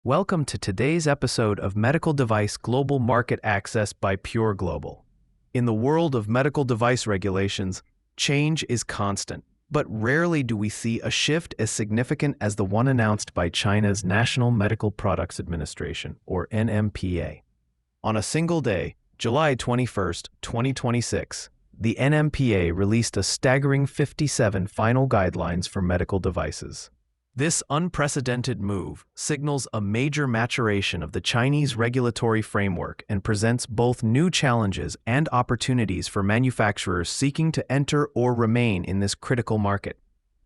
Welcome to today's episode of Medical Device Global Market Access by Pure Global. In the world of medical device regulations, change is constant, but rarely do we see a shift as significant as the one announced by China's National Medical Products Administration, or NMPA. On a single day, July 21st, 2026, the NMPA released a staggering 57 final guidelines for medical devices. This unprecedented move signals a major maturation of the Chinese regulatory framework and presents both new challenges and opportunities for manufacturers seeking to enter or remain in this critical market.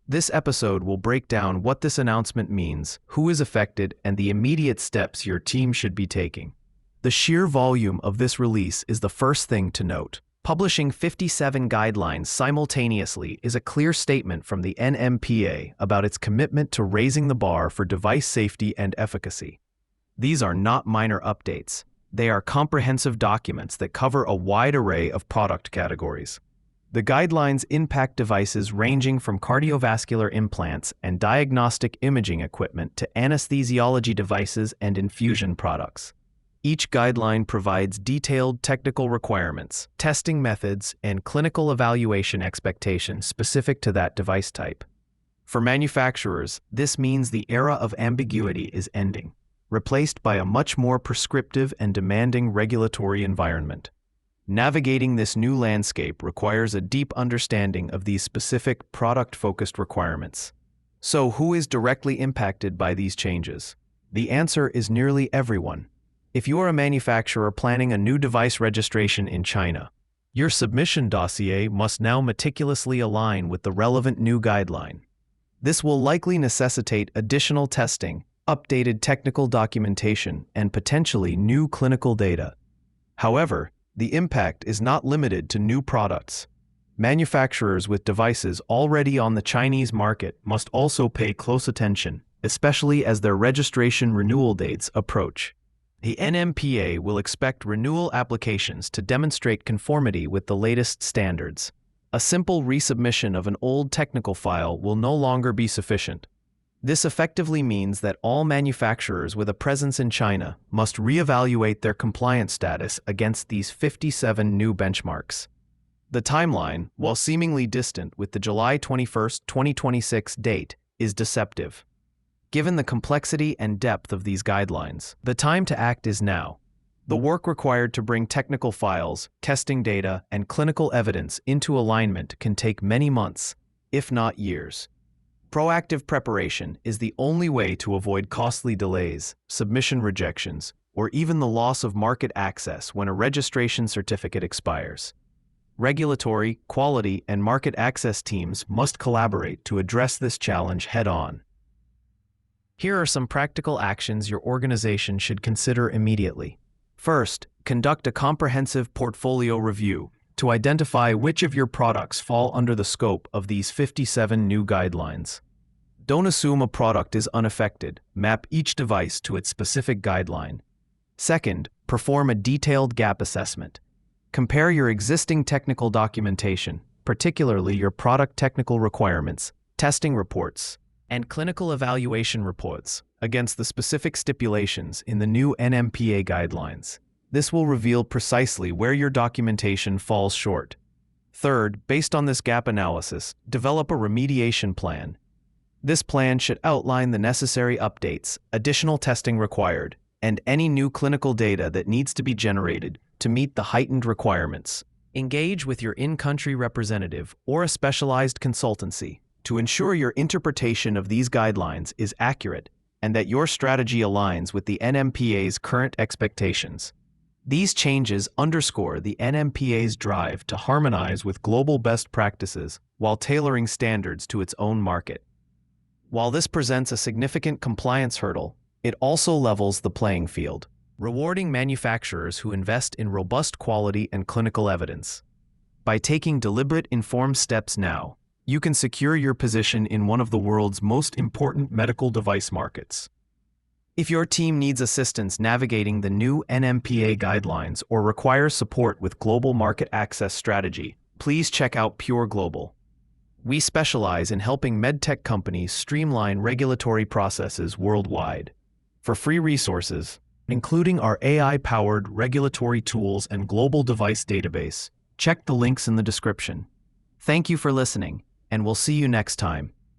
This episode will break down what this announcement means, who is affected, and the immediate steps your team should be taking. The sheer volume of this release is the first thing to note. Publishing 57 guidelines simultaneously is a clear statement from the NMPA about its commitment to raising the bar for device safety and efficacy. These are not minor updates. They are comprehensive documents that cover a wide array of product categories. The guidelines impact devices ranging from cardiovascular implants and diagnostic imaging equipment to anesthesiology devices and infusion products. Each guideline provides detailed technical requirements, testing methods, and clinical evaluation expectations specific to that device type. For manufacturers, this means the era of ambiguity is ending, replaced by a much more prescriptive and demanding regulatory environment. Navigating this new landscape requires a deep understanding of these specific product-focused requirements. So, who is directly impacted by these changes? The answer is nearly everyone. If you are a manufacturer planning a new device registration in China, your submission dossier must now meticulously align with the relevant new guideline. This will likely necessitate additional testing, updated technical documentation, and potentially new clinical data. However, the impact is not limited to new products. Manufacturers with devices already on the Chinese market must also pay close attention, especially as their registration renewal dates approach. The NMPA will expect renewal applications to demonstrate conformity with the latest standards. A simple resubmission of an old technical file will no longer be sufficient. This effectively means that all manufacturers with a presence in China must reevaluate their compliance status against these 57 new benchmarks. The timeline, while seemingly distant with the July 21, 2026 date, is deceptive. Given the complexity and depth of these guidelines, the time to act is now. The work required to bring technical files, testing data, and clinical evidence into alignment can take many months, if not years. Proactive preparation is the only way to avoid costly delays, submission rejections, or even the loss of market access when a registration certificate expires. Regulatory, quality, and market access teams must collaborate to address this challenge head-on. Here are some practical actions your organization should consider immediately. First, conduct a comprehensive portfolio review to identify which of your products fall under the scope of these 57 new guidelines. Don't assume a product is unaffected. Map each device to its specific guideline. Second, perform a detailed gap assessment. Compare your existing technical documentation, particularly your product technical requirements, testing reports, and clinical evaluation reports against the specific stipulations in the new NMPA guidelines. This will reveal precisely where your documentation falls short. Third, based on this gap analysis, develop a remediation plan. This plan should outline the necessary updates, additional testing required, and any new clinical data that needs to be generated to meet the heightened requirements. Engage with your in-country representative or a specialized consultancy to ensure your interpretation of these guidelines is accurate and that your strategy aligns with the NMPA's current expectations. These changes underscore the NMPA's drive to harmonize with global best practices while tailoring standards to its own market. While this presents a significant compliance hurdle, it also levels the playing field, rewarding manufacturers who invest in robust quality and clinical evidence. By taking deliberate, informed steps now, you can secure your position in one of the world's most important medical device markets. If your team needs assistance navigating the new NMPA guidelines or requires support with global market access strategy, please check out Pure Global. We specialize in helping medtech companies streamline regulatory processes worldwide. For free resources, including our AI-powered regulatory tools and global device database, check the links in the description. Thank you for listening, and we'll see you next time.